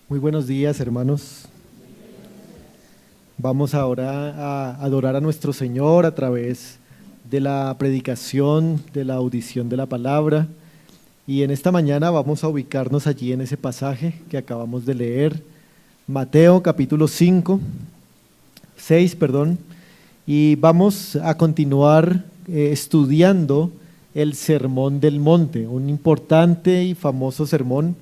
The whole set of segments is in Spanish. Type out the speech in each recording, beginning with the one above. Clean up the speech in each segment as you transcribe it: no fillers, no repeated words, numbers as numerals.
Muy buenos días, hermanos. Vamos ahora a adorar a nuestro Señor a través de la predicación, de la audición de la palabra. Y en esta mañana vamos a ubicarnos allí en ese pasaje que acabamos de leer, Mateo capítulo 6, y vamos a continuar estudiando el Sermón del Monte, un importante y famoso sermón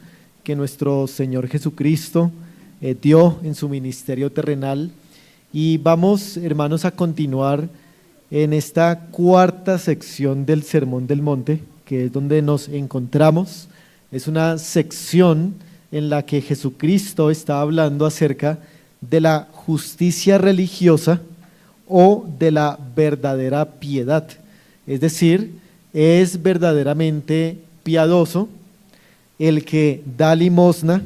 que nuestro Señor Jesucristo dio en su ministerio terrenal. Y vamos, hermanos, a continuar en esta cuarta sección del Sermón del Monte, que es donde nos encontramos. Es una sección en la que Jesucristo está hablando acerca de la justicia religiosa o de la verdadera piedad. Es decir, es verdaderamente piadoso el que da limosna,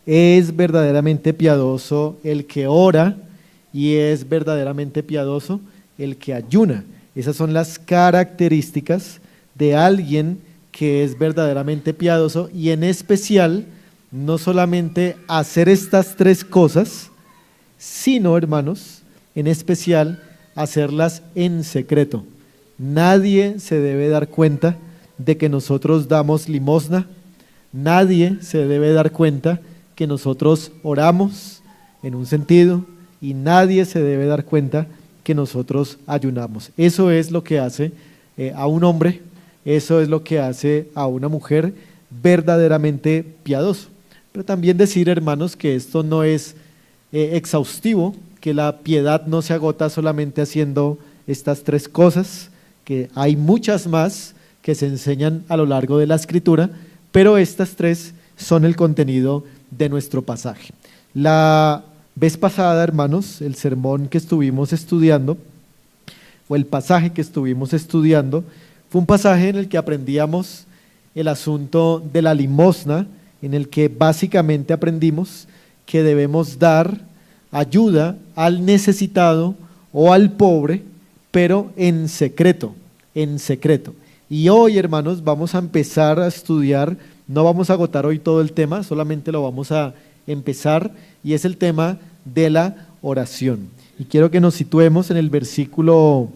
es verdaderamente piadoso el que ora y es verdaderamente piadoso el que ayuna. Esas son las características de alguien que es verdaderamente piadoso, y en especial no solamente hacer estas tres cosas, sino, hermanos, en especial hacerlas en secreto. Nadie se debe dar cuenta de que nosotros damos limosna. Nadie se debe dar cuenta que nosotros oramos en un sentido, y nadie se debe dar cuenta que nosotros ayunamos. Eso es lo que hace a un hombre, eso es lo que hace a una mujer verdaderamente piadoso. Pero también decir, hermanos, que esto no es exhaustivo, que la piedad no se agota solamente haciendo estas tres cosas, que hay muchas más que se enseñan a lo largo de la Escritura, pero estas tres son el contenido de nuestro pasaje. La vez pasada, hermanos, el sermón que estuvimos estudiando, o el pasaje que estuvimos estudiando, fue un pasaje en el que aprendíamos el asunto de la limosna, en el que básicamente aprendimos que debemos dar ayuda al necesitado o al pobre, pero en secreto, en secreto. Y hoy, hermanos, vamos a empezar a estudiar, no vamos a agotar hoy todo el tema, solamente lo vamos a empezar, y es el tema de la oración. Y quiero que nos situemos en el versículo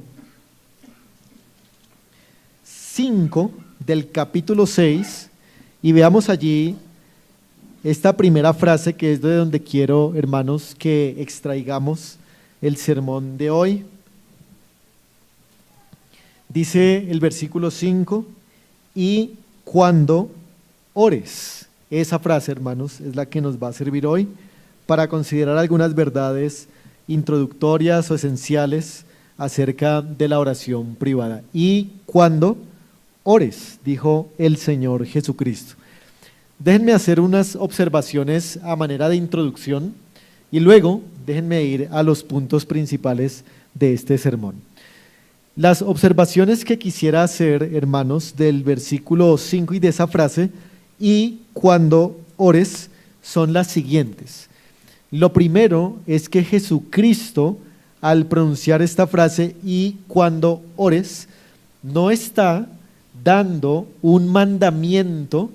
5 del capítulo 6 y veamos allí esta primera frase, que es de donde quiero, hermanos, que extraigamos el sermón de hoy. Dice el versículo 5, y cuando ores. Esa frase, hermanos, es la que nos va a servir hoy para considerar algunas verdades introductorias o esenciales acerca de la oración privada. Y cuando ores, dijo el Señor Jesucristo. Déjenme hacer unas observaciones a manera de introducción y luego déjenme ir a los puntos principales de este sermón. Las observaciones que quisiera hacer, hermanos, del versículo 5 y de esa frase, y cuando ores, son las siguientes. Lo primero es que Jesucristo, al pronunciar esta frase, y cuando ores, no está dando un mandamiento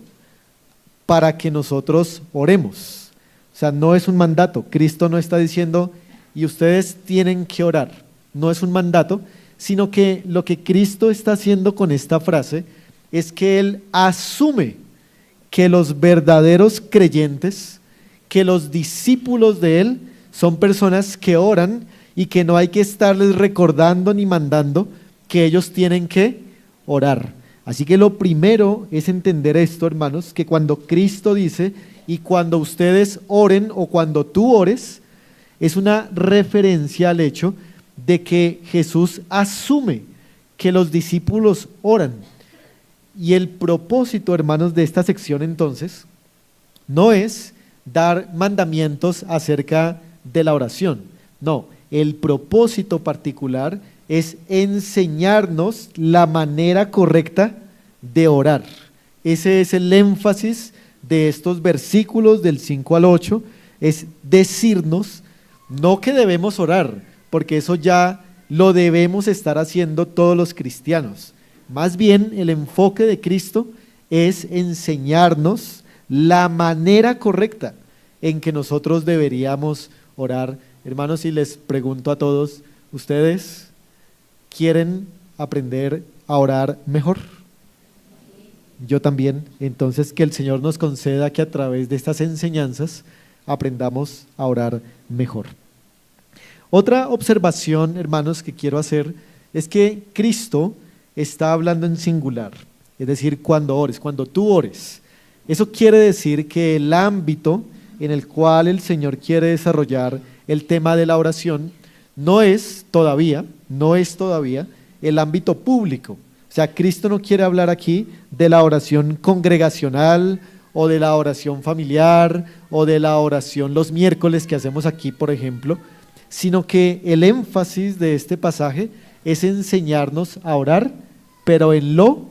para que nosotros oremos. O sea, no es un mandato. Cristo no está diciendo, y ustedes tienen que orar. No es un mandato, sino que lo que Cristo está haciendo con esta frase es que Él asume que los verdaderos creyentes, que los discípulos de Él son personas que oran y que no hay que estarles recordando ni mandando que ellos tienen que orar. Así que lo primero es entender esto, hermanos, que cuando Cristo dice, y cuando ustedes oren o cuando tú ores, es una referencia al hecho de que Jesús asume que los discípulos oran. Y el propósito, hermanos, de esta sección entonces no es dar mandamientos acerca de la oración. No, el propósito particular es enseñarnos la manera correcta de orar. Ese es el énfasis de estos versículos del 5 al 8, es decirnos no que debemos orar, porque eso ya lo debemos estar haciendo todos los cristianos. Más bien, el enfoque de Cristo es enseñarnos la manera correcta en que nosotros deberíamos orar. Hermanos, y les pregunto a todos, ¿ustedes quieren aprender a orar mejor? Yo también. Entonces, que el Señor nos conceda que a través de estas enseñanzas aprendamos a orar mejor. Otra observación, hermanos, que quiero hacer es que Cristo está hablando en singular, es decir, cuando ores, cuando tú ores. Eso quiere decir que el ámbito en el cual el Señor quiere desarrollar el tema de la oración no es todavía el ámbito público. O sea, Cristo no quiere hablar aquí de la oración congregacional o de la oración familiar o de la oración los miércoles que hacemos aquí, por ejemplo, sino que el énfasis de este pasaje es enseñarnos a orar, pero en lo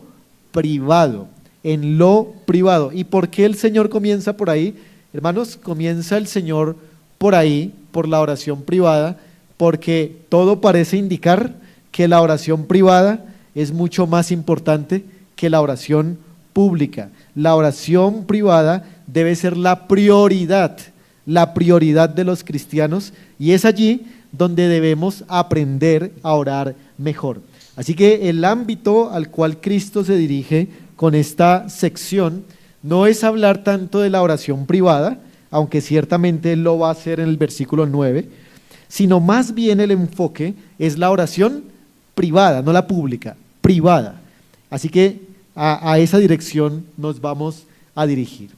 privado, en lo privado. ¿Y por qué el Señor comienza por ahí? Hermanos, comienza el Señor por ahí, por la oración privada, porque todo parece indicar que la oración privada es mucho más importante que la oración pública. La oración privada debe ser la prioridad de los cristianos, y es allí donde debemos aprender a orar mejor. Así que el ámbito al cual Cristo se dirige con esta sección no es hablar tanto de la oración privada, aunque ciertamente Él lo va a hacer en el versículo 9, sino más bien el enfoque es la oración privada, no la pública, privada. Así que a esa dirección nos vamos a dirigir.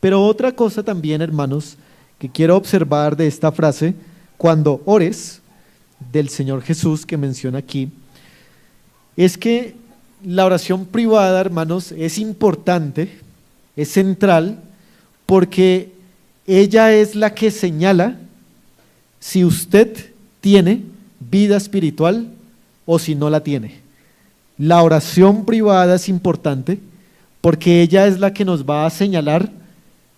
Pero otra cosa también, hermanos, que quiero observar de esta frase, cuando ores, del Señor Jesús que menciona aquí, es que la oración privada, hermanos, es importante, es central, porque ella es la que señala si usted tiene vida espiritual o si no la tiene. La oración privada es importante porque ella es la que nos va a señalar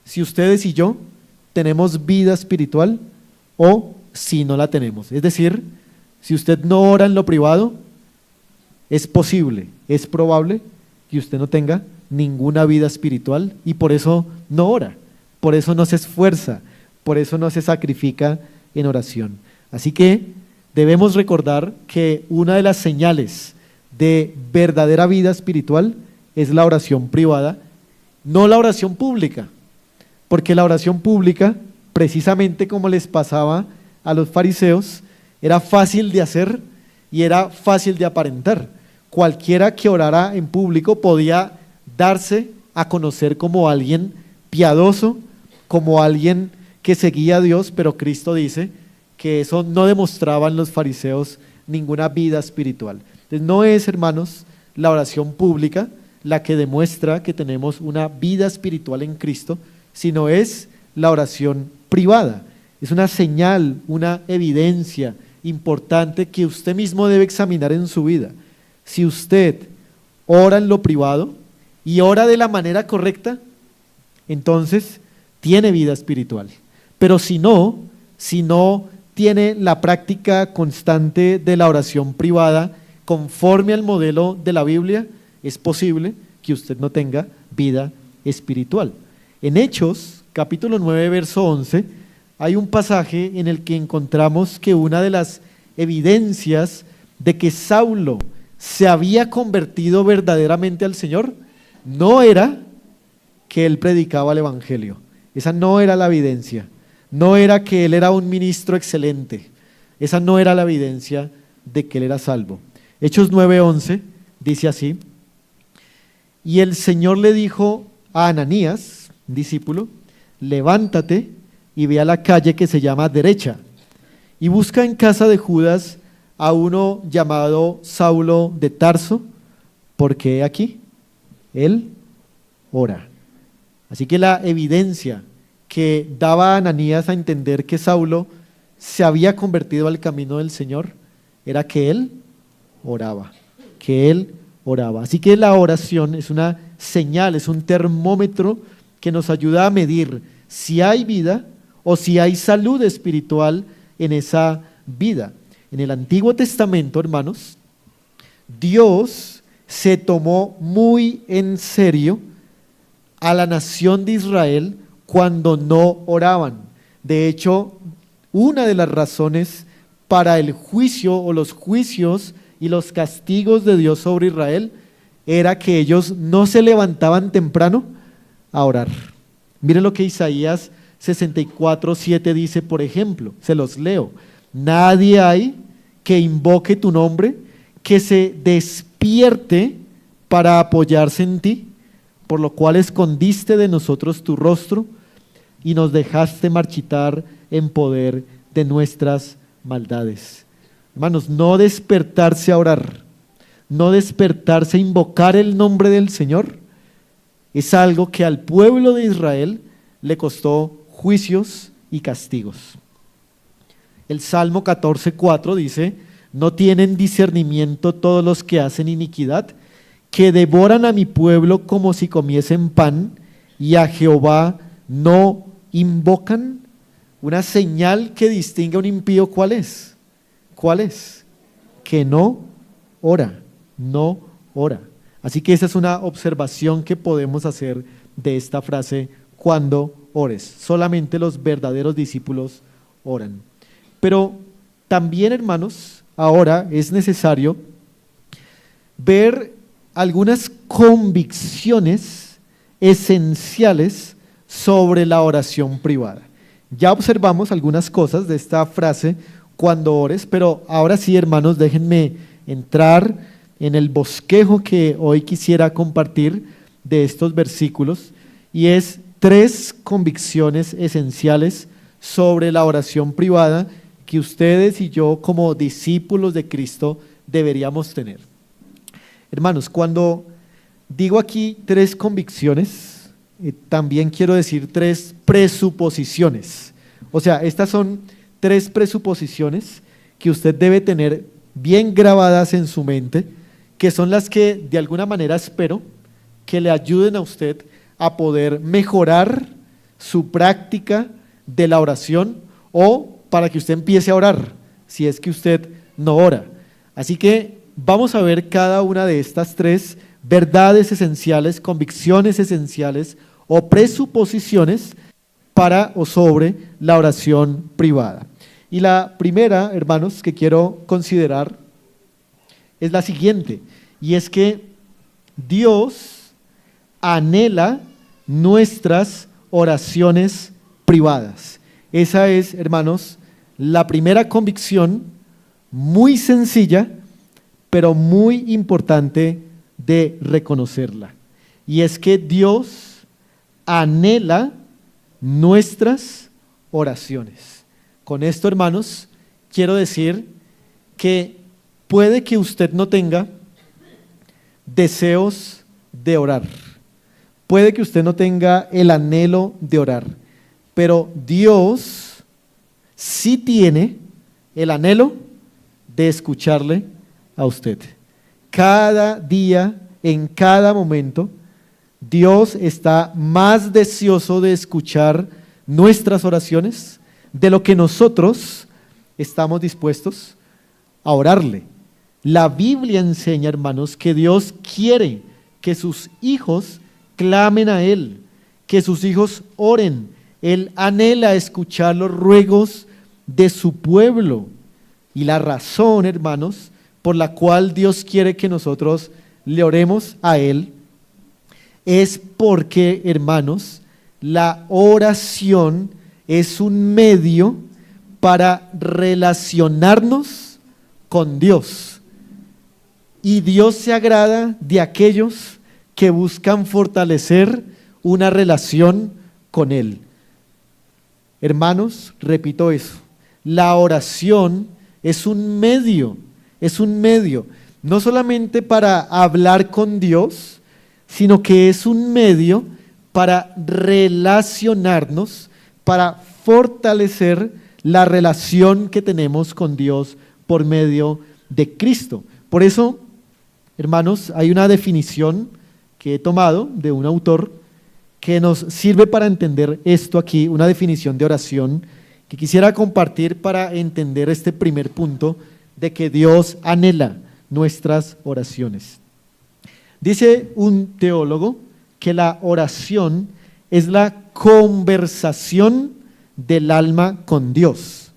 si ustedes y yo tenemos vida espiritual o si no la tenemos. Es decir, si usted no ora en lo privado, es posible, es probable que usted no tenga ninguna vida espiritual y por eso no ora, por eso no se esfuerza, por eso no se sacrifica en oración. Así que debemos recordar que una de las señales de verdadera vida espiritual es la oración privada, no la oración pública, porque la oración pública, precisamente como les pasaba a los fariseos, era fácil de hacer y era fácil de aparentar. Cualquiera que orara en público podía darse a conocer como alguien piadoso, como alguien que seguía a Dios, pero Cristo dice que eso no demostraba en los fariseos ninguna vida espiritual. Entonces no es, hermanos, la oración pública la que demuestra que tenemos una vida espiritual en Cristo, sino es la oración privada. Es una señal, una evidencia importante que usted mismo debe examinar en su vida. Si usted ora en lo privado y ora de la manera correcta, entonces tiene vida espiritual. Pero si no tiene la práctica constante de la oración privada conforme al modelo de la Biblia, es posible que usted no tenga vida espiritual. En Hechos, capítulo 9, verso 11, hay un pasaje en el que encontramos que una de las evidencias de que Saulo se había convertido verdaderamente al Señor no era que él predicaba el Evangelio. Esa no era la evidencia. No era que él era un ministro excelente. Esa no era la evidencia de que él era salvo. Hechos 9:11 dice así: y el Señor le dijo a Ananías, discípulo, levántate y ve a la calle que se llama Derecha y busca en casa de Judas a uno llamado Saulo de Tarso, porque aquí él ora. Así que la evidencia que daba a Ananías a entender que Saulo se había convertido al camino del Señor era que él oraba, Así que la oración es una señal, es un termómetro que nos ayuda a medir si hay vida o si hay salud espiritual en esa vida. En el Antiguo Testamento, hermanos, Dios se tomó muy en serio a la nación de Israel cuando no oraban. De hecho, una de las razones para el juicio o los juicios y los castigos de Dios sobre Israel era que ellos no se levantaban temprano a orar. Miren lo que Isaías 64:7 dice, por ejemplo, se los leo: nadie hay que invoque tu nombre, que se despierte para apoyarse en ti, por lo cual escondiste de nosotros tu rostro y nos dejaste marchitar en poder de nuestras maldades. Hermanos, no despertarse a orar, no despertarse a invocar el nombre del Señor, es algo que al pueblo de Israel le costó juicios y castigos. El Salmo 14:4 dice: no tienen discernimiento todos los que hacen iniquidad, que devoran a mi pueblo como si comiesen pan, y a Jehová no invocan. Una señal que distingue a un impío, ¿cuál es? ¿Cuál es? Que no ora, no ora. Así que esa es una observación que podemos hacer de esta frase: cuando ores. Solamente los verdaderos discípulos oran. Pero también, hermanos, ahora es necesario ver algunas convicciones esenciales sobre la oración privada. Ya observamos algunas cosas de esta frase, cuando ores, pero ahora sí, hermanos, déjenme entrar en el bosquejo que hoy quisiera compartir de estos versículos, y es 3 convicciones esenciales sobre la oración privada que ustedes y yo, como discípulos de Cristo, deberíamos tener. Hermanos, cuando digo aquí 3 convicciones, también quiero decir 3 presuposiciones. O sea, estas son 3 presuposiciones que usted debe tener bien grabadas en su mente, que son las que de alguna manera espero que le ayuden a usted a poder mejorar su práctica de la oración, o para que usted empiece a orar, si es que usted no ora. Así que vamos a ver cada una de estas 3 verdades esenciales, convicciones esenciales o presuposiciones para o sobre la oración privada. Y la primera, hermanos, que quiero considerar es la siguiente, y es que Dios anhela nuestras oraciones privadas. Esa es, hermanos, la primera convicción, muy sencilla, pero muy importante de reconocerla. Y es que Dios anhela nuestras oraciones. Con esto, hermanos, quiero decir que puede que usted no tenga deseos de orar, puede que usted no tenga el anhelo de orar, pero Dios sí tiene el anhelo de escucharle a usted. Cada día, en cada momento, Dios está más deseoso de escuchar nuestras oraciones de lo que nosotros estamos dispuestos a orarle. La Biblia enseña, hermanos, que Dios quiere que sus hijos clamen a Él, que sus hijos oren. Él anhela escuchar los ruegos de su pueblo. Y la razón, hermanos, por la cual Dios quiere que nosotros le oremos a Él es porque, hermanos, la oración es un medio para relacionarnos con Dios. Y Dios se agrada de aquellos que buscan fortalecer una relación con Él. Hermanos, repito eso, la oración es un medio, no solamente para hablar con Dios, sino que es un medio para relacionarnos, para fortalecer la relación que tenemos con Dios por medio de Cristo. Por eso, hermanos, hay una definición que he tomado de un autor que nos sirve para entender esto aquí, una definición de oración que quisiera compartir para entender este primer punto de que Dios anhela nuestras oraciones. Dice un teólogo que la oración es la conversación del alma con Dios.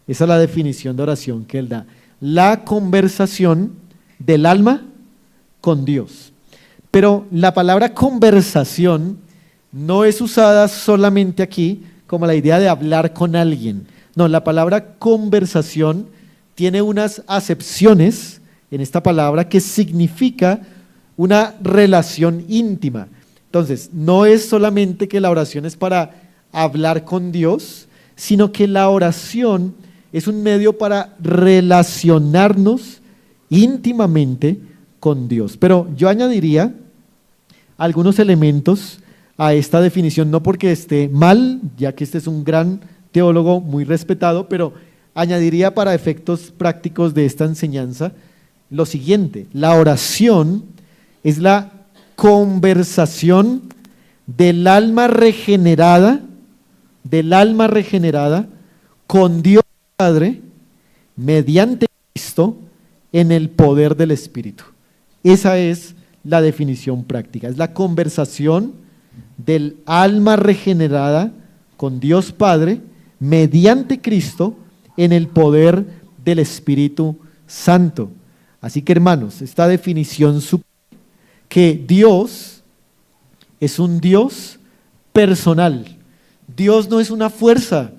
Esa es la definición de oración que él da. La conversación del alma con Dios. Pero la palabra conversación no es usada solamente aquí como la idea de hablar con alguien. No, la palabra conversación tiene unas acepciones en esta palabra que significa una relación íntima. Entonces, no es solamente que la oración es para hablar con Dios, sino que la oración es un medio para relacionarnos íntimamente con Dios. Pero yo añadiría algunos elementos a esta definición, no porque esté mal, ya que este es un gran teólogo muy respetado, pero añadiría para efectos prácticos de esta enseñanza lo siguiente: la oración es la conversación del alma regenerada con Dios Padre mediante Cristo en el poder del Espíritu. Esa es la definición práctica, es la conversación del alma regenerada con Dios Padre mediante Cristo en el poder del Espíritu Santo. Así que, hermanos, esta definición supone que Dios es un Dios personal. Dios no es una fuerza,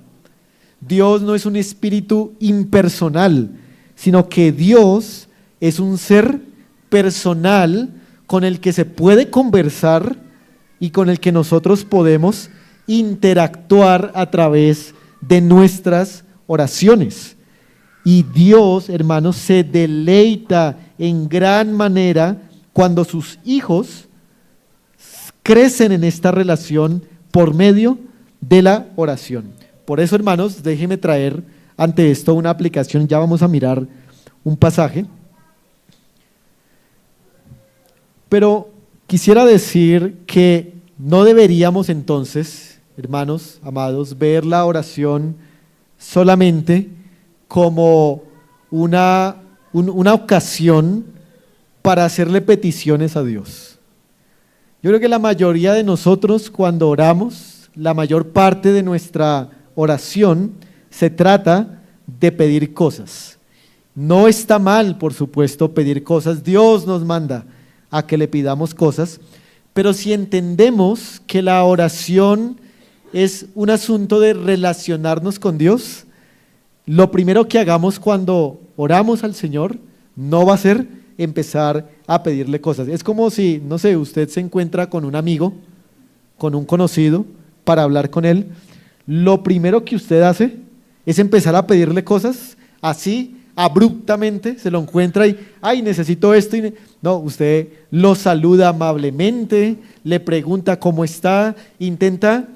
Dios no es un espíritu impersonal, sino que Dios es un ser personal con el que se puede conversar y con el que nosotros podemos interactuar a través de nuestras oraciones. Y Dios, hermanos, se deleita en gran manera cuando sus hijos crecen en esta relación por medio de la oración. Por eso, hermanos, déjenme traer ante esto una aplicación. Ya vamos a mirar un pasaje. Pero quisiera decir que no deberíamos entonces, hermanos amados, ver la oración solamente como una ocasión para hacerle peticiones a Dios. Yo creo que la mayoría de nosotros, cuando oramos, la mayor parte de nuestra oración se trata de pedir cosas. No está mal, por supuesto, pedir cosas. Dios nos manda a que le pidamos cosas, pero si entendemos que la oración es un asunto de relacionarnos con Dios, lo primero que hagamos cuando oramos al Señor no va a ser empezar a pedirle cosas. Es como si, no sé, usted se encuentra con un amigo, con un conocido, para hablar con él. Lo primero que usted hace es empezar a pedirle cosas así, abruptamente, se lo encuentra y, ay, necesito esto. No, usted lo saluda amablemente, le pregunta cómo está, intenta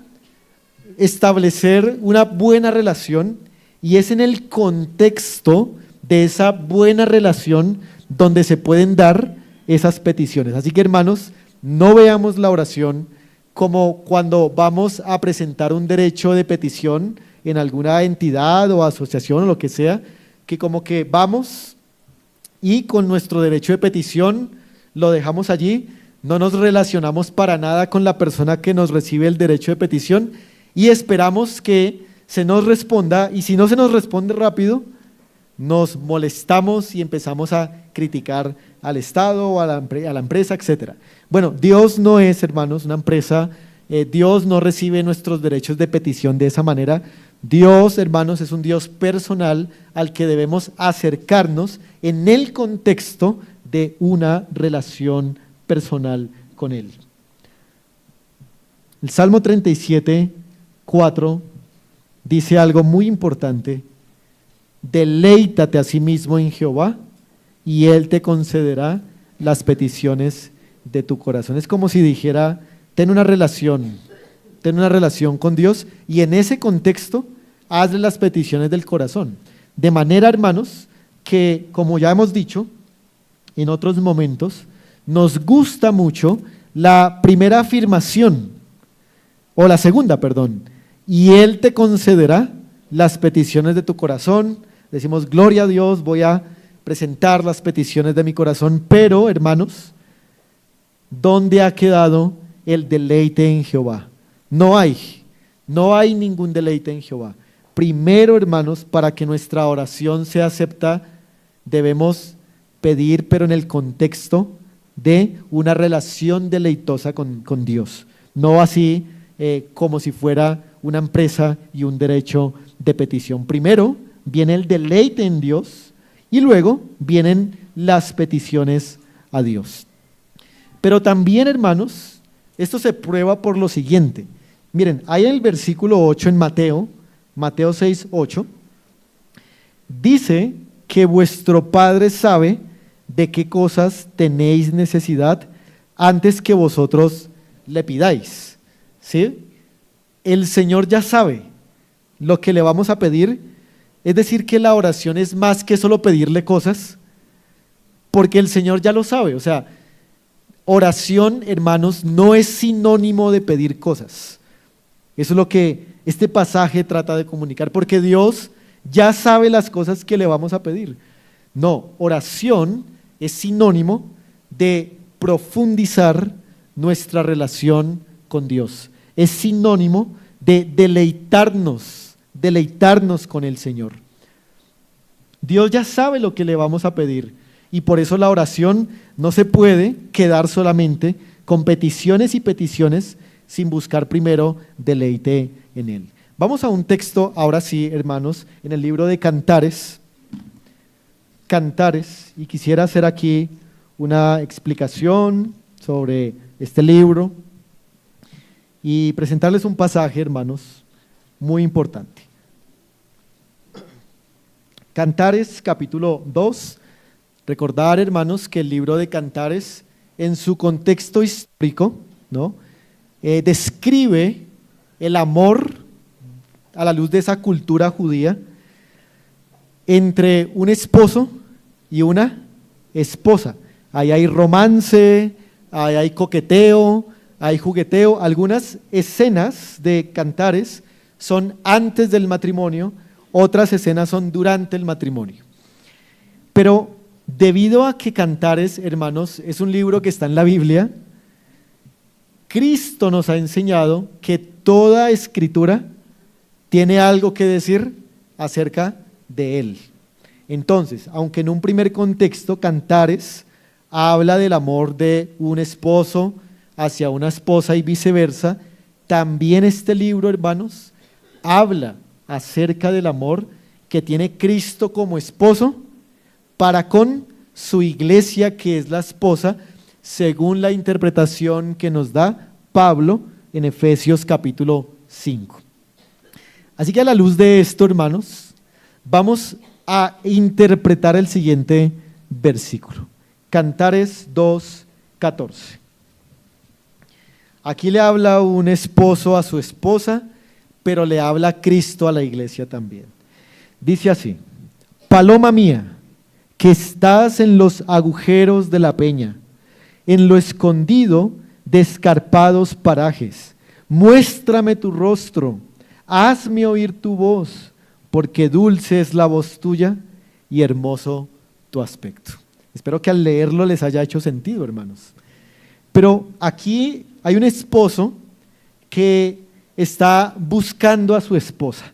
establecer una buena relación, y es en el contexto de esa buena relación donde se pueden dar esas peticiones. Así que, hermanos, no veamos la oración como cuando vamos a presentar un derecho de petición en alguna entidad o asociación o lo que sea, que como que vamos y con nuestro derecho de petición lo dejamos allí, no nos relacionamos para nada con la persona que nos recibe el derecho de petición y esperamos que se nos responda, y si no se nos responde rápido, nos molestamos y empezamos a criticar al Estado o a la empresa, etc. Bueno, Dios no es, hermanos, una empresa. Dios no recibe nuestros derechos de petición de esa manera. Dios, hermanos, es un Dios personal al que debemos acercarnos en el contexto de una relación personal con Él. El Salmo 37, 4 dice algo muy importante: deleítate a sí mismo en Jehová y Él te concederá las peticiones de tu corazón. Es como si dijera, ten una relación con Dios y en ese contexto hazle las peticiones del corazón. De manera, hermanos, que como ya hemos dicho en otros momentos, nos gusta mucho la primera afirmación, o la segunda, perdón, y Él te concederá las peticiones de tu corazón. Decimos, gloria a Dios, voy a presentar las peticiones de mi corazón, pero, hermanos, ¿dónde ha quedado el deleite en Jehová? No hay, no hay ningún deleite en Jehová. Primero, hermanos, para que nuestra oración sea acepta, debemos pedir, pero en el contexto de una relación deleitosa con Dios. No así como si fuera una empresa y un derecho de petición. Primero viene el deleite en Dios y luego vienen las peticiones a Dios. Pero también, hermanos, esto se prueba por lo siguiente. Miren, hay en el versículo 8 en Mateo 6, 8, dice que vuestro Padre sabe de qué cosas tenéis necesidad antes que vosotros le pidáis. ¿Sí? El Señor ya sabe lo que le vamos a pedir, es decir, que la oración es más que solo pedirle cosas, porque el Señor ya lo sabe. O sea, oración, hermanos, no es sinónimo de pedir cosas. Eso es lo que este pasaje trata de comunicar, porque Dios ya sabe las cosas que le vamos a pedir. No, oración es sinónimo de profundizar nuestra relación con Dios. Es sinónimo de deleitarnos con el Señor. Dios ya sabe lo que le vamos a pedir y por eso la oración no se puede quedar solamente con peticiones y peticiones sin buscar primero deleite en Él. Vamos a un texto, ahora sí, hermanos, en el libro de Cantares, y quisiera hacer aquí una explicación sobre este libro y presentarles un pasaje, hermanos, muy importante. Cantares, capítulo 2. Recordar, hermanos, que el libro de Cantares, en su contexto histórico, ¿no? Describe el amor a la luz de esa cultura judía entre un esposo y una esposa. Ahí hay romance, ahí hay coqueteo, hay jugueteo. Algunas escenas de Cantares son antes del matrimonio, otras escenas son durante el matrimonio. Pero debido a que Cantares, hermanos, es un libro que está en la Biblia, Cristo nos ha enseñado que toda escritura tiene algo que decir acerca de Él. Entonces, aunque en un primer contexto Cantares habla del amor de un esposo hacia una esposa y viceversa, también este libro, hermanos, habla acerca del amor que tiene Cristo como esposo para con su iglesia, que es la esposa, según la interpretación que nos da Pablo en Efesios capítulo 5. Así que a la luz de esto, hermanos, vamos a interpretar el siguiente versículo. Cantares 2:14. Aquí le habla un esposo a su esposa, pero le habla Cristo a la iglesia también. Dice así: paloma mía, que estás en los agujeros de la peña, en lo escondido de escarpados parajes, muéstrame tu rostro, hazme oír tu voz, porque dulce es la voz tuya y hermoso tu aspecto. Espero que al leerlo les haya hecho sentido, hermanos. Pero aquí hay un esposo que está buscando a su esposa.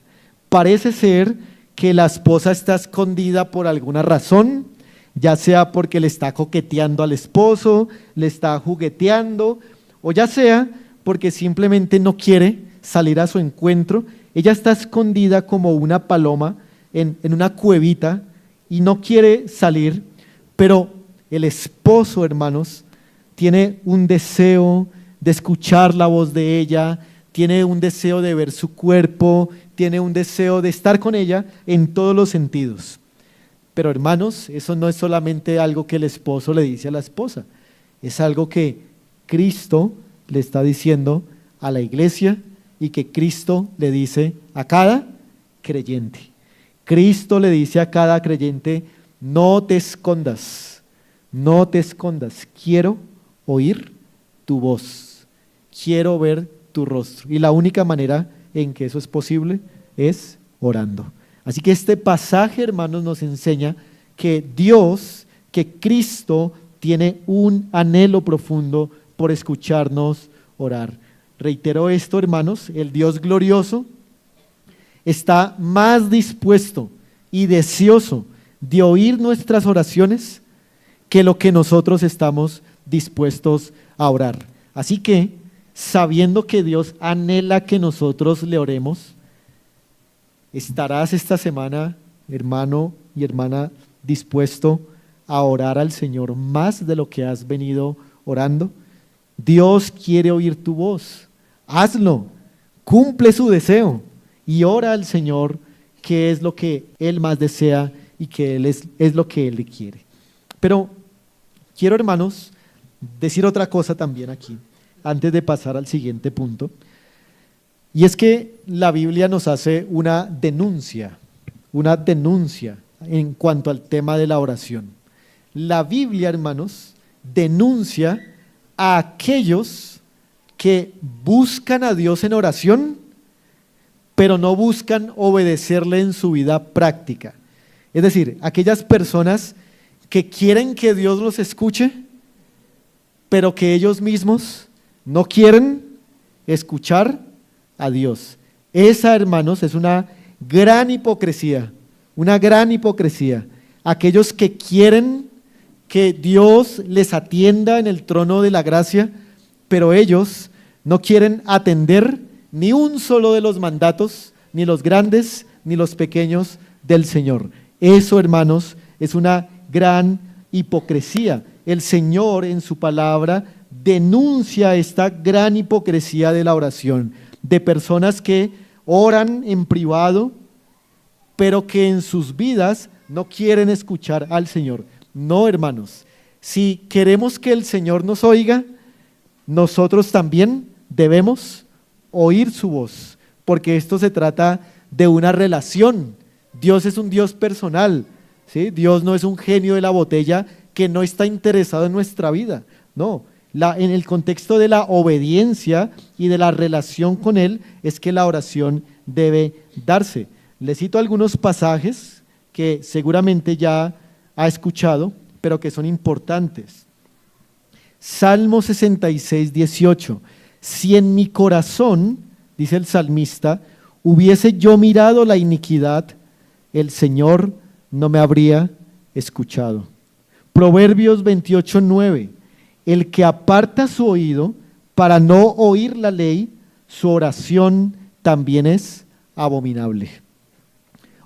Parece ser que la esposa está escondida por alguna razón, ya sea porque le está coqueteando al esposo, le está jugueteando, o ya sea porque simplemente no quiere salir a su encuentro. Ella está escondida como una paloma en una cuevita y no quiere salir, pero el esposo, hermanos, tiene un deseo de escuchar la voz de ella, tiene un deseo de ver su cuerpo, tiene un deseo de estar con ella en todos los sentidos. Pero, hermanos, eso no es solamente algo que el esposo le dice a la esposa, es algo que Cristo le está diciendo a la iglesia y que Cristo le dice a cada creyente. Cristo le dice a cada creyente: no te escondas, no te escondas, quiero oír tu voz, quiero ver tu rostro. Y la única manera en que eso es posible es orando. Así que este pasaje, hermanos, nos enseña que Dios, que Cristo tiene un anhelo profundo por escucharnos orar. Reitero esto, hermanos, el Dios glorioso está más dispuesto y deseoso de oír nuestras oraciones que lo que nosotros estamos dispuestos a orar. Así que, sabiendo que Dios anhela que nosotros le oremos, ¿estarás esta semana, hermano y hermana, dispuesto a orar al Señor más de lo que has venido orando? Dios quiere oír tu voz. Hazlo, cumple su deseo y ora al Señor, que es lo que Él más desea y que Él es lo que Él quiere. Pero quiero, hermanos, decir otra cosa también aquí, antes de pasar al siguiente punto, y es que la Biblia nos hace una denuncia en cuanto al tema de la oración. La Biblia, hermanos, denuncia a aquellos que buscan a Dios en oración, pero no buscan obedecerle en su vida práctica. Es decir, aquellas personas que quieren que Dios los escuche, pero que ellos mismos no quieren escuchar a Dios. Esa, hermanos, es una gran hipocresía, Aquellos que quieren que Dios les atienda en el trono de la gracia, pero ellos no quieren atender ni un solo de los mandatos, ni los grandes, ni los pequeños del Señor. Eso, hermanos, es una gran hipocresía. El Señor en su palabra denuncia esta gran hipocresía de la oración, de personas que oran en privado, pero que en sus vidas no quieren escuchar al Señor. No, hermanos, si queremos que el Señor nos oiga, nosotros también debemos oír su voz, porque esto se trata de una relación. Dios es un Dios personal, ¿sí? Dios no es un genio de la botella que no está interesado en nuestra vida, no. En el contexto de la obediencia y de la relación con Él es que la oración debe darse. Les cito algunos pasajes que seguramente ya ha escuchado, pero que son importantes. Salmo 66, 18. Si en mi corazón, dice el salmista, hubiese yo mirado la iniquidad, el Señor no me habría escuchado. Proverbios 28, 9. El que aparta su oído para no oír la ley, su oración también es abominable.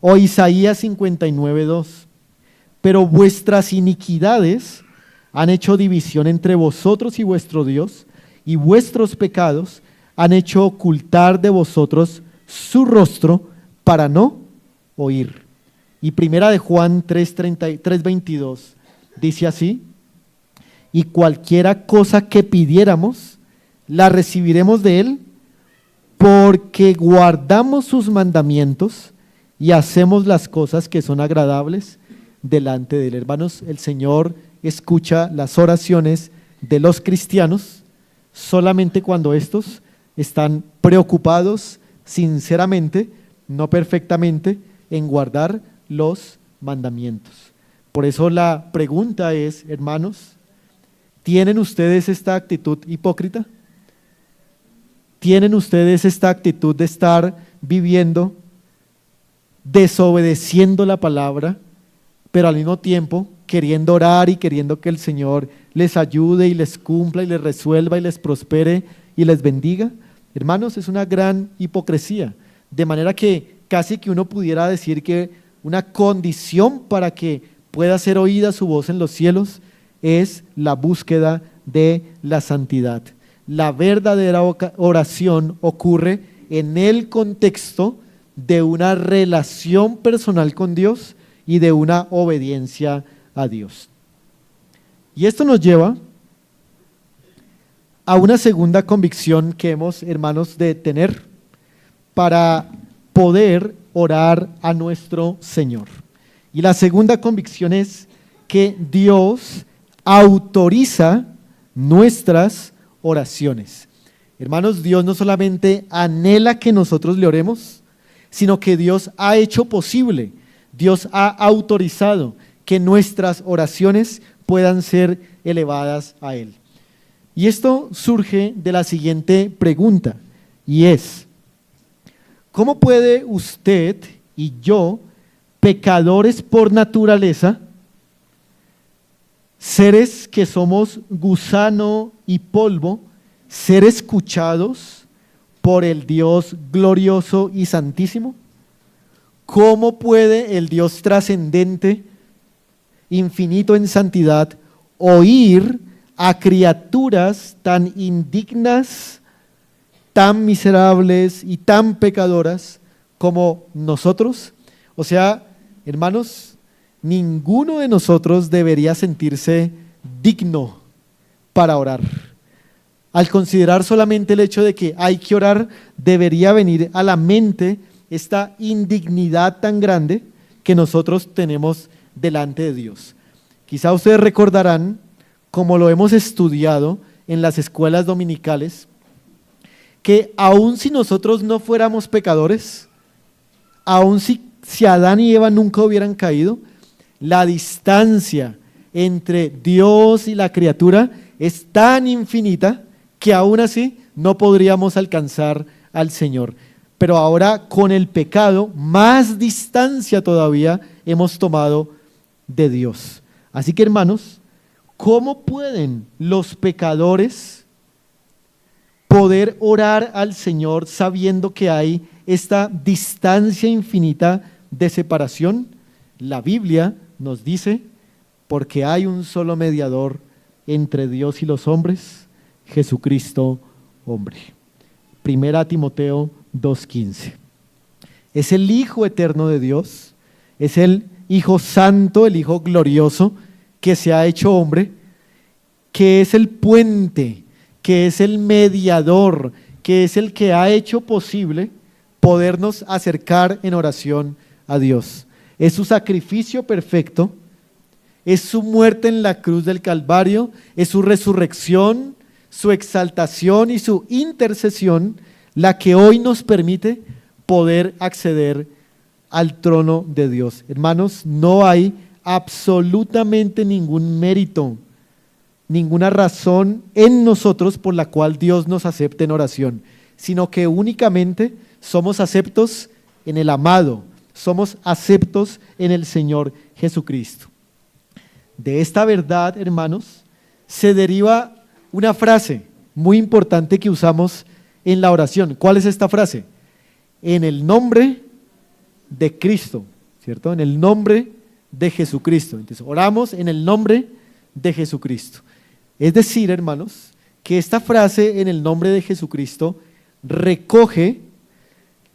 O Isaías 59, 2. Pero vuestras iniquidades han hecho división entre vosotros y vuestro Dios, y vuestros pecados han hecho ocultar de vosotros su rostro para no oír. Y primera de Juan 3:22 dice así: y cualquiera cosa que pidiéramos, la recibiremos de Él, porque guardamos sus mandamientos y hacemos las cosas que son agradables delante de Él. Hermanos, el Señor escucha las oraciones de los cristianos solamente cuando estos están preocupados sinceramente, no perfectamente, en guardar los mandamientos. Por eso la pregunta es, hermanos, ¿tienen ustedes esta actitud hipócrita? ¿Tienen ustedes esta actitud de estar viviendo, desobedeciendo la palabra, pero al mismo tiempo queriendo orar y queriendo que el Señor les ayude y les cumpla y les resuelva y les prospere y les bendiga? Hermanos, es una gran hipocresía, de manera que casi que uno pudiera decir que una condición para que pueda ser oída su voz en los cielos es la búsqueda de la santidad. La verdadera oración ocurre en el contexto de una relación personal con Dios y de una obediencia a Dios. Y esto nos lleva a una segunda convicción que hemos, hermanos, de tener para poder orar a nuestro Señor. Y la segunda convicción es que Dios autoriza nuestras oraciones. Hermanos, Dios no solamente anhela que nosotros le oremos, sino que Dios ha hecho posible, Dios ha autorizado que nuestras oraciones puedan ser elevadas a Él. Y esto surge de la siguiente pregunta, y es: ¿cómo puede usted y yo, pecadores por naturaleza, seres que somos gusano y polvo, ser escuchados por el Dios glorioso y santísimo? ¿Cómo puede el Dios trascendente, infinito en santidad, oír a criaturas tan indignas, tan miserables y tan pecadoras como nosotros? O sea, hermanos, ninguno de nosotros debería sentirse digno para orar. Al considerar solamente el hecho de que hay que orar, debería venir a la mente esta indignidad tan grande que nosotros tenemos delante de Dios. Quizá ustedes recordarán, como lo hemos estudiado en las escuelas dominicales, que aun si nosotros no fuéramos pecadores, aun si Adán y Eva nunca hubieran caído, la distancia entre Dios y la criatura es tan infinita que aún así no podríamos alcanzar al Señor. Pero ahora con el pecado, más distancia todavía hemos tomado de Dios. Así que, hermanos, ¿cómo pueden los pecadores poder orar al Señor sabiendo que hay esta distancia infinita de separación? La Biblia nos dice: porque hay un solo mediador entre Dios y los hombres, Jesucristo hombre. Primera Timoteo 2:15. Es el Hijo eterno de Dios, es el Hijo santo, el Hijo glorioso que se ha hecho hombre, que es el puente, que es el mediador, que es el que ha hecho posible podernos acercar en oración a Dios. Es su sacrificio perfecto, es su muerte en la cruz del Calvario, es su resurrección, su exaltación y su intercesión la que hoy nos permite poder acceder al trono de Dios. Hermanos, no hay absolutamente ningún mérito, ninguna razón en nosotros por la cual Dios nos acepte en oración, sino que únicamente somos aceptos en el amado, somos aceptos en el Señor Jesucristo. De esta verdad, hermanos, se deriva una frase muy importante que usamos en la oración. ¿Cuál es esta frase? En el nombre de Cristo, ¿cierto? En el nombre de Jesucristo. Entonces, oramos en el nombre de Jesucristo. Es decir, hermanos, que esta frase, en el nombre de Jesucristo, recoge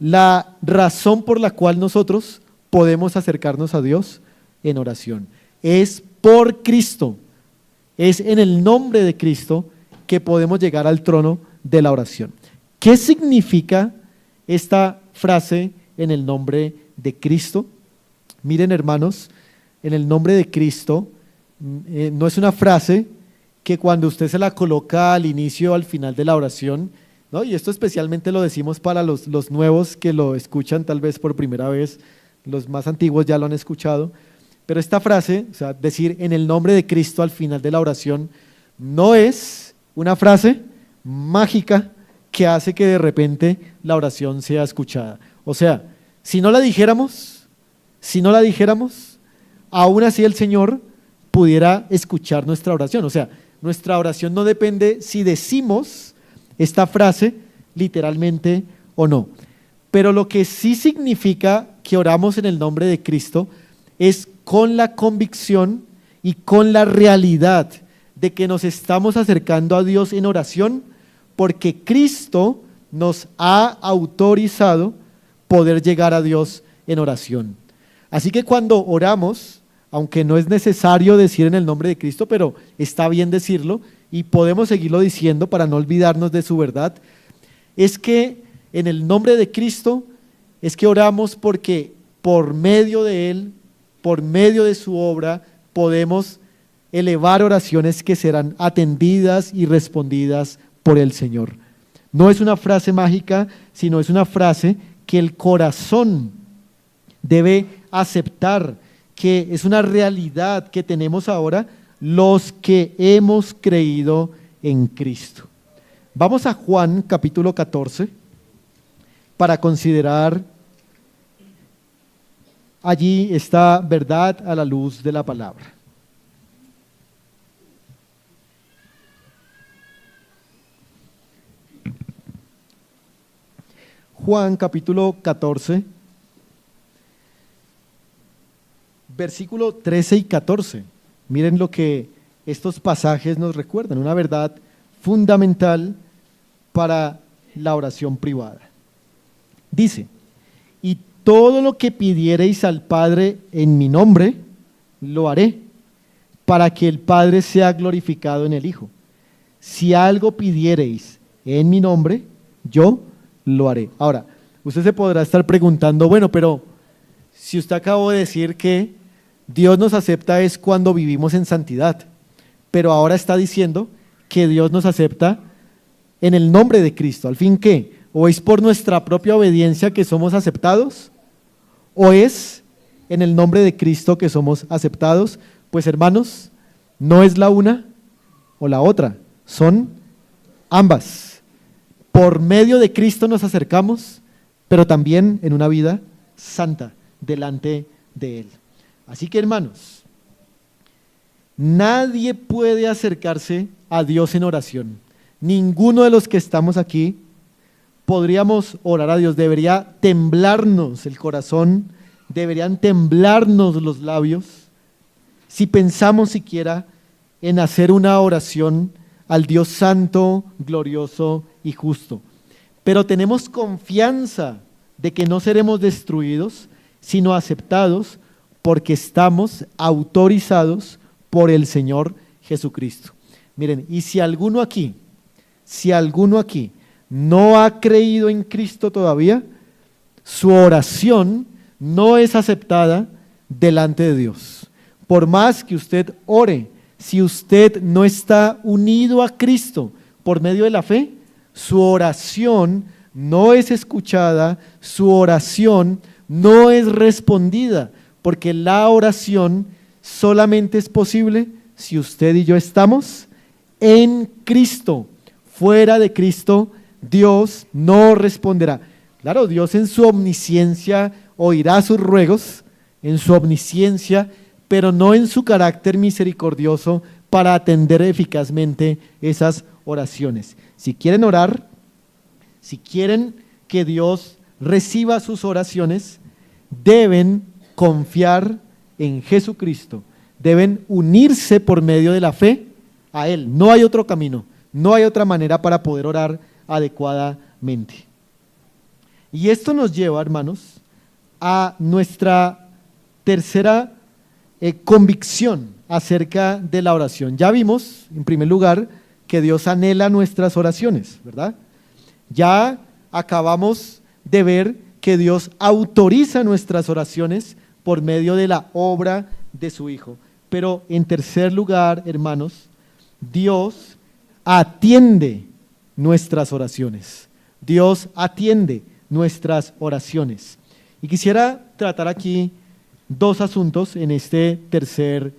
la razón por la cual nosotros podemos acercarnos a Dios en oración. Es por Cristo, es en el nombre de Cristo que podemos llegar al trono de la oración. ¿Qué significa esta frase en el nombre de Cristo? Miren, hermanos, en el nombre de Cristo no es una frase que cuando usted se la coloca al inicio o al final de la oración, ¿no? Y esto especialmente lo decimos para los nuevos que lo escuchan tal vez por primera vez, los más antiguos ya lo han escuchado, pero esta frase, o sea, decir en el nombre de Cristo al final de la oración, no es una frase mágica que hace que de repente la oración sea escuchada. O sea, si no la dijéramos, aún así el Señor pudiera escuchar nuestra oración. O sea, nuestra oración no depende si decimos esta frase literalmente o no. Pero lo que sí significa que oramos en el nombre de Cristo es con la convicción y con la realidad de que nos estamos acercando a Dios en oración porque Cristo nos ha autorizado poder llegar a Dios en oración. Así que cuando oramos, aunque no es necesario decir en el nombre de Cristo, pero está bien decirlo y podemos seguirlo diciendo para no olvidarnos de su verdad, es que en el nombre de Cristo es que oramos porque por medio de Él, por medio de su obra, podemos elevar oraciones que serán atendidas y respondidas por el Señor. No es una frase mágica, sino es una frase que el corazón debe aceptar, que es una realidad que tenemos ahora los que hemos creído en Cristo. Vamos a Juan capítulo 14 para considerar allí esta verdad a la luz de la palabra. Juan capítulo 14, versículo 13 y 14. Miren lo que estos pasajes nos recuerdan, una verdad fundamental para la oración privada. Dice: y todo lo que pidiereis al Padre en mi nombre, lo haré, para que el Padre sea glorificado en el Hijo. Si algo pidiereis en mi nombre, yo lo haré. Ahora, usted se podrá estar preguntando, bueno, pero si usted acabó de decir que Dios nos acepta es cuando vivimos en santidad, pero ahora está diciendo que Dios nos acepta en el nombre de Cristo. ¿Al fin qué? ¿O es por nuestra propia obediencia que somos aceptados? ¿O es en el nombre de Cristo que somos aceptados? Pues hermanos, no es la una o la otra, son ambas. Por medio de Cristo nos acercamos, pero también en una vida santa delante de Él. Así que hermanos, nadie puede acercarse a Dios en oración. Ninguno de los que estamos aquí podríamos orar a Dios. Debería temblarnos el corazón, deberían temblarnos los labios, si pensamos siquiera en hacer una oración al Dios santo, glorioso y justo. Pero tenemos confianza de que no seremos destruidos, sino aceptados, porque estamos autorizados por el Señor Jesucristo. Miren, y si alguno aquí no ha creído en Cristo todavía, su oración no es aceptada delante de Dios. Por más que usted ore, si usted no está unido a Cristo por medio de la fe, su oración no es escuchada, su oración no es respondida, porque la oración solamente es posible si usted y yo estamos en Cristo. Fuera de Cristo, Dios no responderá. Claro, Dios en su omnisciencia oirá sus ruegos, en su omnisciencia, pero no en su carácter misericordioso para atender eficazmente esas oraciones. Si quieren orar, si quieren que Dios reciba sus oraciones, deben confiar en Jesucristo, deben unirse por medio de la fe a Él. No hay otro camino, no hay otra manera para poder orar adecuadamente. Y esto nos lleva, hermanos, a nuestra tercera convicción acerca de la oración. Ya vimos, en primer lugar, que Dios anhela nuestras oraciones, ¿verdad? Ya acabamos de ver que Dios autoriza nuestras oraciones por medio de la obra de su Hijo. Pero en tercer lugar, hermanos, Dios atiende nuestras oraciones. Dios atiende nuestras oraciones. Y quisiera tratar aquí dos asuntos en este tercer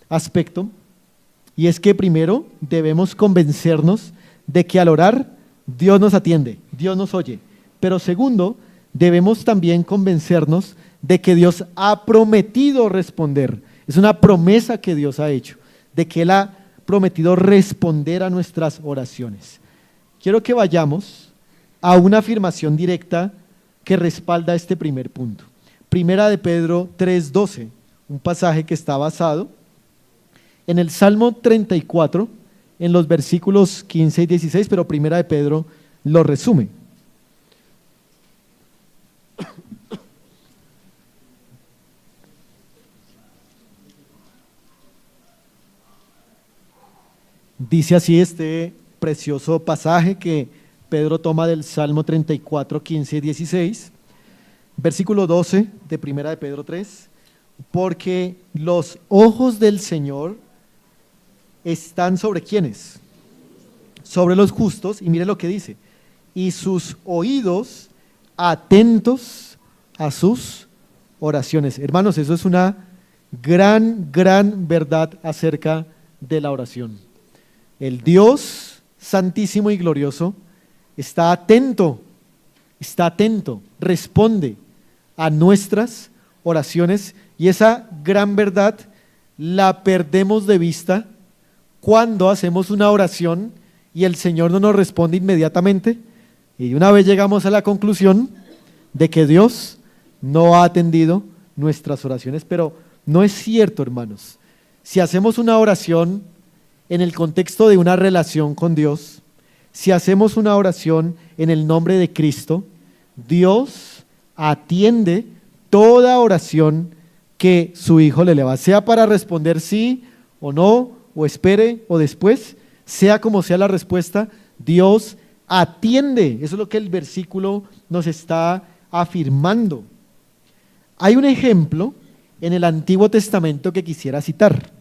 aspecto, y es que primero debemos convencernos de que al orar Dios nos atiende, Dios nos oye, pero segundo debemos también convencernos de que Dios ha prometido responder. Es una promesa que Dios ha hecho, de que Él ha prometido responder a nuestras oraciones. Quiero que vayamos a una afirmación directa que respalda este primer punto. Primera de Pedro 3:12, un pasaje que está basado en el Salmo 34, en los versículos 15 y 16, pero Primera de Pedro lo resume. Dice así este precioso pasaje que Pedro toma del Salmo 34, 15 y 16, versículo 12 de Primera de Pedro 3, porque los ojos del Señor están sobre ¿quiénes? Sobre los justos, y mire lo que dice, y sus oídos atentos a sus oraciones. Hermanos, eso es una gran verdad acerca de la oración. El Dios santísimo y glorioso, está atento, responde a nuestras oraciones, y esa gran verdad la perdemos de vista cuando hacemos una oración y el Señor no nos responde inmediatamente, y de una vez llegamos a la conclusión de que Dios no ha atendido nuestras oraciones. Pero no es cierto, hermanos. Si hacemos una oración en el contexto de una relación con Dios, si hacemos una oración en el nombre de Cristo, Dios atiende toda oración que su Hijo le eleva, sea para responder sí o no, o espere o después, sea como sea la respuesta, Dios atiende. Eso es lo que el versículo nos está afirmando. Hay un ejemplo en el Antiguo Testamento que quisiera citar.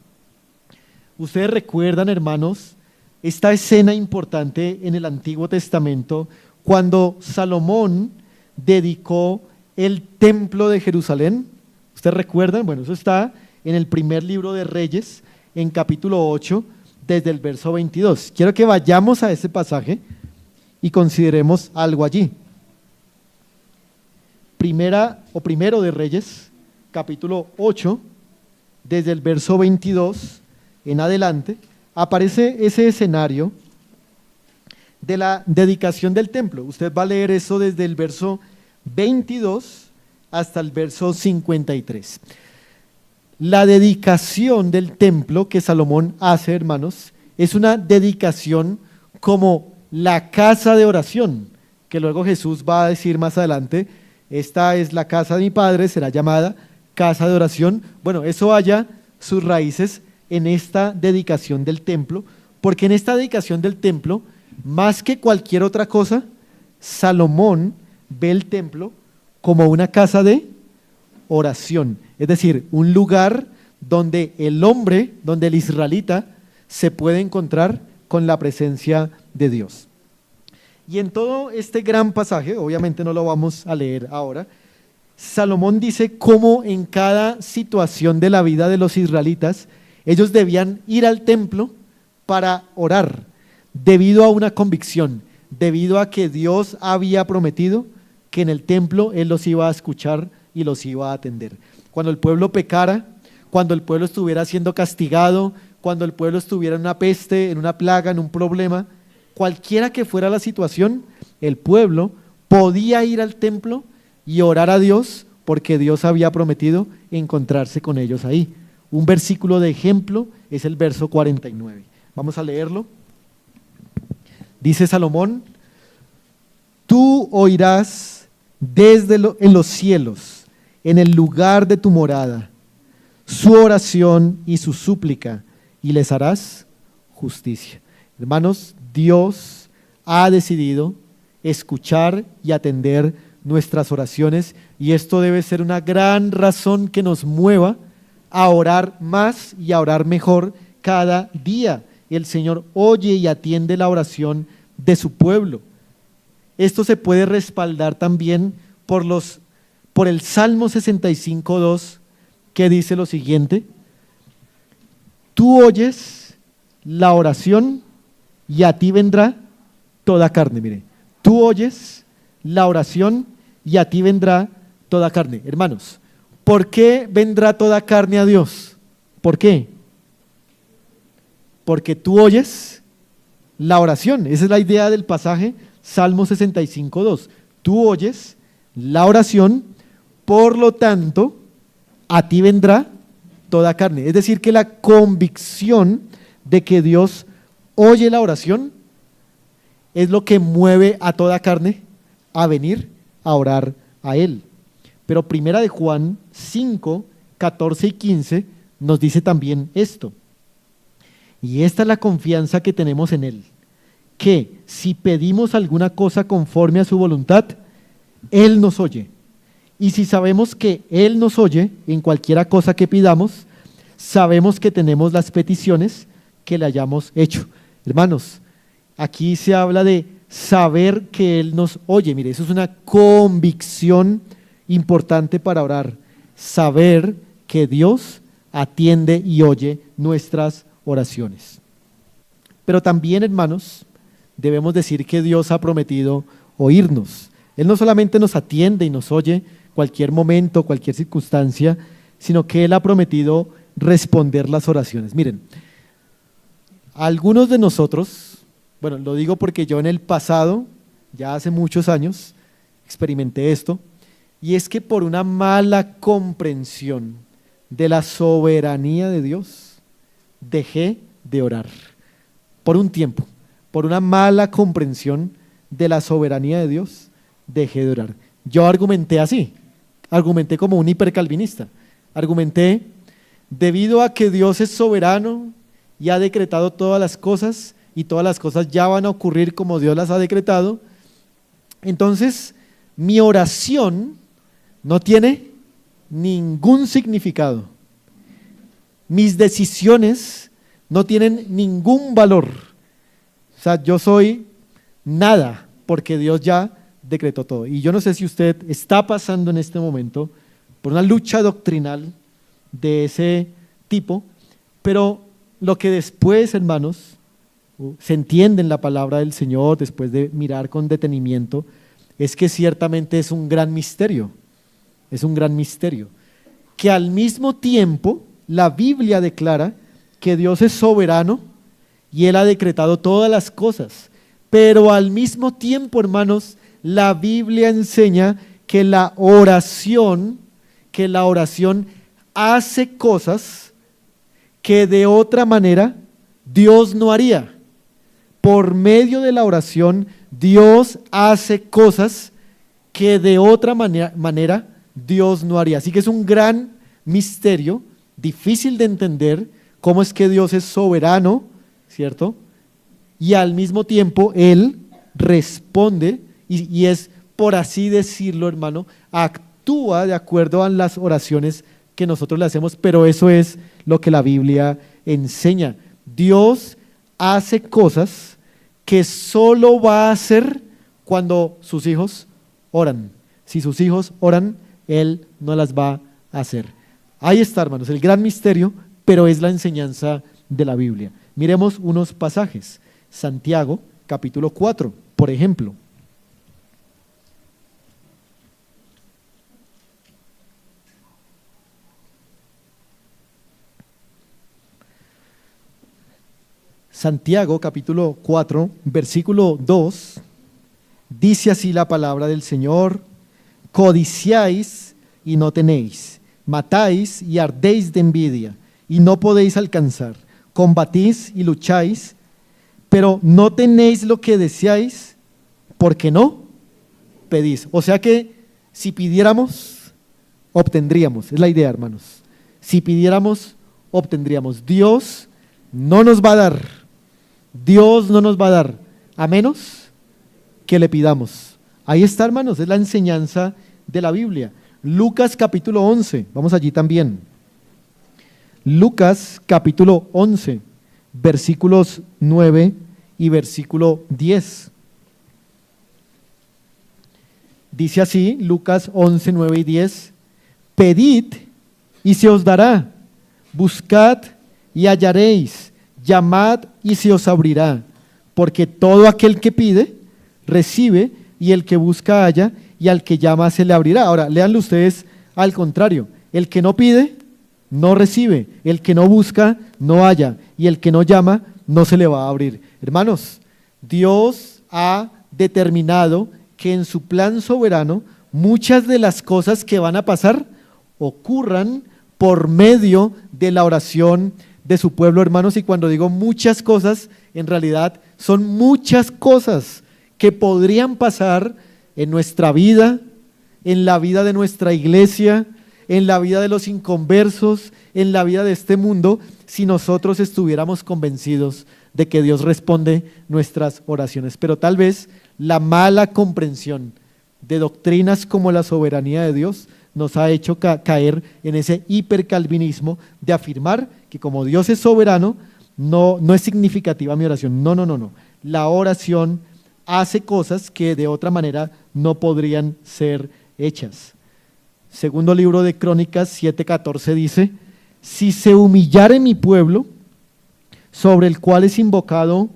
Ustedes recuerdan, hermanos, esta escena importante en el Antiguo Testamento cuando Salomón dedicó el templo de Jerusalén. ¿Ustedes recuerdan? Bueno, eso está en el primer libro de Reyes, en capítulo 8, desde el verso 22. Quiero que vayamos a ese pasaje y consideremos algo allí. Primero de Reyes, capítulo 8, desde el verso 22 en adelante, aparece ese escenario de la dedicación del templo. Usted va a leer eso desde el verso 22 hasta el verso 53. La dedicación del templo que Salomón hace, hermanos, es una dedicación como la casa de oración, que luego Jesús va a decir más adelante: esta es la casa de mi Padre, será llamada casa de oración. Bueno, eso halla sus raíces en esta dedicación del templo, porque en esta dedicación del templo, más que cualquier otra cosa, Salomón ve el templo como una casa de oración, es decir, un lugar donde el hombre, donde el israelita se puede encontrar con la presencia de Dios. Y en todo este gran pasaje, obviamente no lo vamos a leer ahora, Salomón dice cómo en cada situación de la vida de los israelitas ellos debían ir al templo para orar, debido a una convicción, debido a que Dios había prometido que en el templo Él los iba a escuchar y los iba a atender. Cuando el pueblo pecara, cuando el pueblo estuviera siendo castigado, cuando el pueblo estuviera en una peste, en una plaga, en un problema, cualquiera que fuera la situación, el pueblo podía ir al templo y orar a Dios, porque Dios había prometido encontrarse con ellos ahí. Un versículo de ejemplo es el verso 49. Vamos a leerlo. Dice Salomón: tú oirás en los cielos, en el lugar de tu morada, su oración y su súplica, y les harás justicia. Hermanos, Dios ha decidido escuchar y atender nuestras oraciones, y esto debe ser una gran razón que nos mueva a orar más y a orar mejor cada día. El Señor oye y atiende la oración de su pueblo. Esto se puede respaldar también por el Salmo 65:2, que dice lo siguiente: tú oyes la oración y a ti vendrá toda carne. Mire, tú oyes la oración y a ti vendrá toda carne. Hermanos, ¿por qué vendrá toda carne a Dios? ¿Por qué? Porque tú oyes la oración. Esa es la idea del pasaje Salmo 65:2. Tú oyes la oración, por lo tanto, a ti vendrá toda carne. Es decir, que la convicción de que Dios oye la oración es lo que mueve a toda carne a venir a orar a Él. Pero primera de Juan 5, 14 y 15 nos dice también esto. Y esta es la confianza que tenemos en Él, que si pedimos alguna cosa conforme a su voluntad, Él nos oye. Y si sabemos que Él nos oye en cualquiera cosa que pidamos, sabemos que tenemos las peticiones que le hayamos hecho. Hermanos, aquí se habla de saber que Él nos oye. Mire, eso es una convicción importante para orar. Saber que Dios atiende y oye nuestras oraciones. Pero también, hermanos, debemos decir que Dios ha prometido oírnos. Él no solamente nos atiende y nos oye cualquier momento, cualquier circunstancia, sino que Él ha prometido responder las oraciones. Miren, algunos de nosotros, bueno, lo digo porque yo en el pasado, ya hace muchos años, experimenté esto, y es que por una mala comprensión de la soberanía de Dios, dejé de orar por un tiempo. Por una mala comprensión de la soberanía de Dios, dejé de orar. Yo argumenté así, argumenté como un hipercalvinista, argumenté debido a que Dios es soberano y ha decretado todas las cosas y todas las cosas ya van a ocurrir como Dios las ha decretado, entonces mi oración no tiene ningún significado. Mis decisiones no tienen ningún valor. O sea, yo soy nada porque Dios ya decretó todo. Y yo no sé si usted está pasando en este momento por una lucha doctrinal de ese tipo, pero lo que después, hermanos, se entiende en la palabra del Señor, después de mirar con detenimiento, es que ciertamente es un gran misterio. Es un gran misterio. Que al mismo tiempo la Biblia declara que Dios es soberano y Él ha decretado todas las cosas, pero al mismo tiempo, hermanos, la Biblia enseña que la oración hace cosas que de otra manera Dios no haría. Por medio de la oración, Dios hace cosas que de otra manera Dios no haría. Así que es un gran misterio, difícil de entender, cómo es que Dios es soberano, ¿cierto? Y al mismo tiempo Él responde y es, por así decirlo, hermano, actúa de acuerdo a las oraciones que nosotros le hacemos, pero eso es lo que la Biblia enseña. Dios hace cosas que solo va a hacer cuando sus hijos oran. Si sus hijos oran, Él no las va a hacer. Ahí está, hermanos, el gran misterio, pero es la enseñanza de la Biblia. Miremos unos pasajes. Santiago, capítulo 4, por ejemplo. Santiago, capítulo 4, versículo 2, dice así la palabra del Señor: codiciáis y no tenéis, matáis y ardéis de envidia y no podéis alcanzar, combatís y lucháis, pero no tenéis lo que deseáis, porque no pedís. O sea que si pidiéramos, obtendríamos. Es la idea, hermanos. Si pidiéramos, obtendríamos. Dios no nos va a dar. Dios no nos va a dar, a menos que le pidamos. Ahí está, hermanos, es la enseñanza de la Biblia. Lucas capítulo 11, vamos allí también. Lucas capítulo 11, versículos 9 y versículo 10. Dice así, Lucas 11, 9 y 10: pedid y se os dará, buscad y hallaréis, llamad y se os abrirá, porque todo aquel que pide, recibe, y el que busca halla, y al que llama se le abrirá. Ahora, léanlo ustedes al contrario: el que no pide, no recibe; el que no busca, no halla; y el que no llama, no se le va a abrir. Hermanos, Dios ha determinado que en su plan soberano muchas de las cosas que van a pasar ocurran por medio de la oración de su pueblo, hermanos. Y cuando digo muchas cosas, en realidad son muchas cosas que podrían pasar en nuestra vida, en la vida de nuestra iglesia, en la vida de los inconversos, en la vida de este mundo, si nosotros estuviéramos convencidos de que Dios responde nuestras oraciones. Pero tal vez la mala comprensión de doctrinas como la soberanía de Dios nos ha hecho caer en ese hipercalvinismo de afirmar que como Dios es soberano, no es significativa mi oración. No. La oración hace cosas que de otra manera no podrían ser hechas. Segundo libro de Crónicas 7:14 dice: si se humillare mi pueblo, sobre el cual es invocado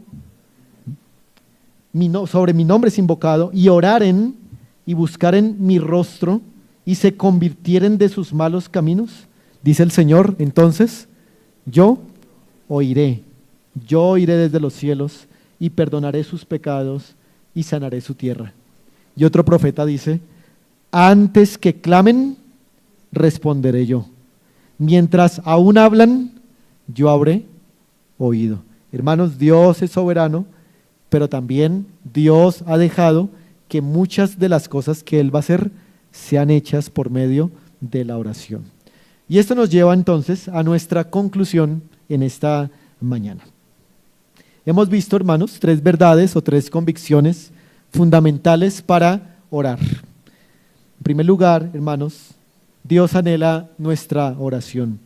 sobre mi nombre es invocado, y oraren y buscaren mi rostro y se convirtieren de sus malos caminos, dice el Señor, entonces yo oiré desde los cielos y perdonaré sus pecados y sanaré su tierra. Y otro profeta dice, antes que clamen, responderé yo. Mientras aún hablan, yo habré oído. Hermanos, Dios es soberano, pero también Dios ha dejado que muchas de las cosas que Él va a hacer sean hechas por medio de la oración. Y esto nos lleva entonces a nuestra conclusión en esta mañana. Hemos visto, hermanos, 3 verdades o 3 convicciones fundamentales para orar. En primer lugar, hermanos, Dios anhela nuestra oración.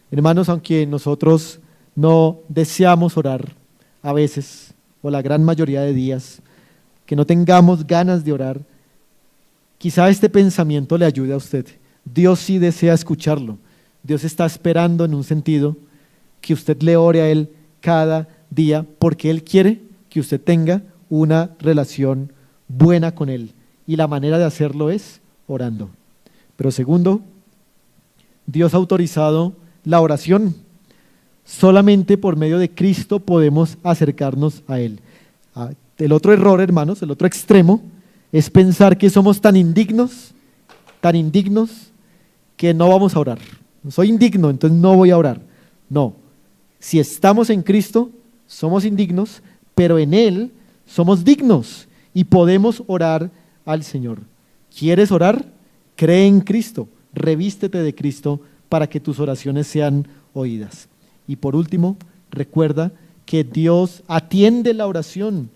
Hermanos, aunque nosotros no deseamos orar a veces, o la gran mayoría de días, que no tengamos ganas de orar, quizá este pensamiento le ayude a usted. Dios sí desea escucharlo. Dios está esperando en un sentido que usted le ore a Él cada día, porque Él quiere que usted tenga una relación buena con Él. Y la manera de hacerlo es orando. Pero segundo, Dios ha autorizado la oración. Solamente por medio de Cristo podemos acercarnos a Él. El otro error, hermanos, el otro extremo, es pensar que somos tan indignos, que no vamos a orar. Soy indigno, entonces no voy a orar. No, si estamos en Cristo, somos indignos, pero en Él somos dignos y podemos orar al Señor. ¿Quieres orar? Cree en Cristo, revístete de Cristo para que tus oraciones sean oídas. Y por último, recuerda que Dios atiende la oración,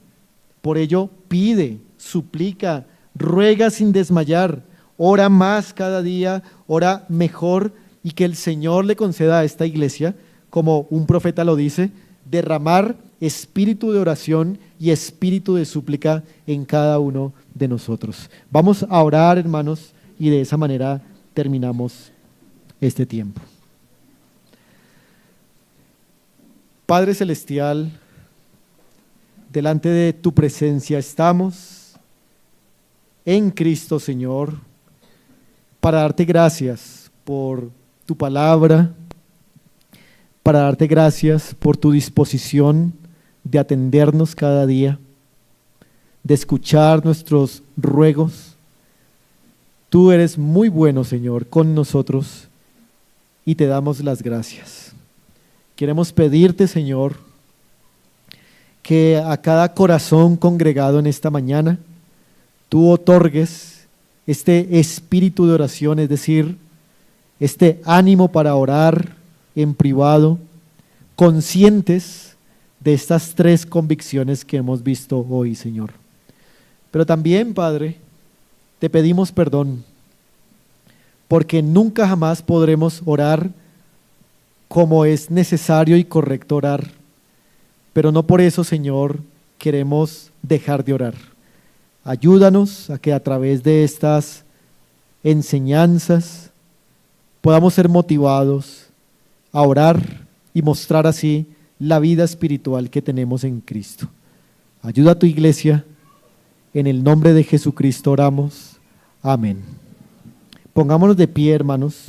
por ello pide, suplica, ruega sin desmayar, ora más cada día, ora mejor, y que el Señor le conceda a esta iglesia, como un profeta lo dice, derramar espíritu de oración y espíritu de súplica en cada uno de nosotros. Vamos a orar, hermanos, y de esa manera terminamos este tiempo. Padre Celestial, delante de tu presencia estamos en Cristo, Señor, para darte gracias por tu palabra, para darte gracias por tu disposición de atendernos cada día, de escuchar nuestros ruegos. Tú eres muy bueno, Señor, con nosotros y te damos las gracias. Queremos pedirte, Señor, que a cada corazón congregado en esta mañana, tú otorgues este espíritu de oración, es decir, este ánimo para orar en privado, conscientes de estas 3 convicciones que hemos visto hoy, Señor. Pero también, Padre, te pedimos perdón, porque nunca jamás podremos orar como es necesario y correcto orar, pero no por eso, Señor, queremos dejar de orar. Ayúdanos a que a través de estas enseñanzas podamos ser motivados a orar y mostrar así la vida espiritual que tenemos en Cristo. Ayuda a tu iglesia, en el nombre de Jesucristo oramos. Amén. Pongámonos de pie, hermanos.